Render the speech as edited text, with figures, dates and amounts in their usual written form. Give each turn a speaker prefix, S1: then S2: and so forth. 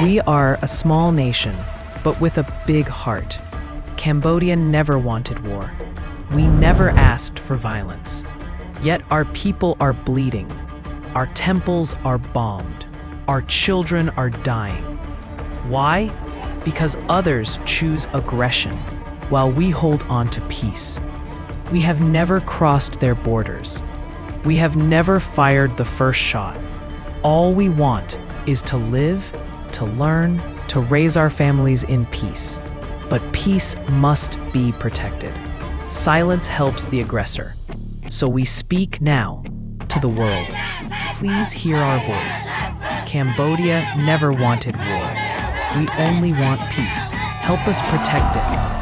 S1: We are a small nation, but with a big heart. Cambodia never wanted war. We never asked for violence. Yet our people are bleeding. Our temples are bombed. Our children are dying. Why? Because others choose aggression, while we hold on to peace. We have never crossed their borders. We have never fired the first shot. All we want is to live, to learn, to raise our families in peace. But peace must be protected. Silence helps the aggressor. So we speak now to the world. Please hear our voice. Cambodia never wanted war. We only want peace. Help us protect it.